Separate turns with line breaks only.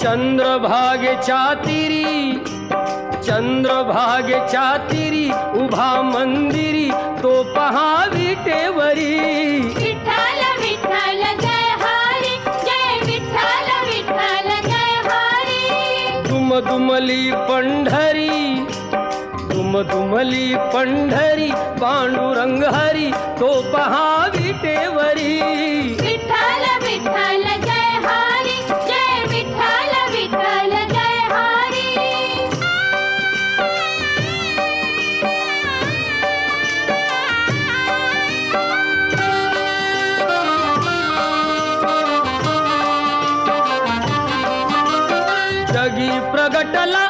चंद्रभागेच्या तिरी, चंद्रभागेच्या तिरी उभा मंदिरी तो पहा विटेवरी।
विठ्ठल विठ्ठल जय हरी, जय विठ्ठल विठ्ठल जय हरी।
दुमदुमली पंढरी, दुमदुमली पंढरी पांडुरंग हरी तो पहा विटेवरी।
विठ्ठल विठ्ठल जय हरी, जय विठ्ठल विठ्ठल जय हरी।
जगी प्रगटला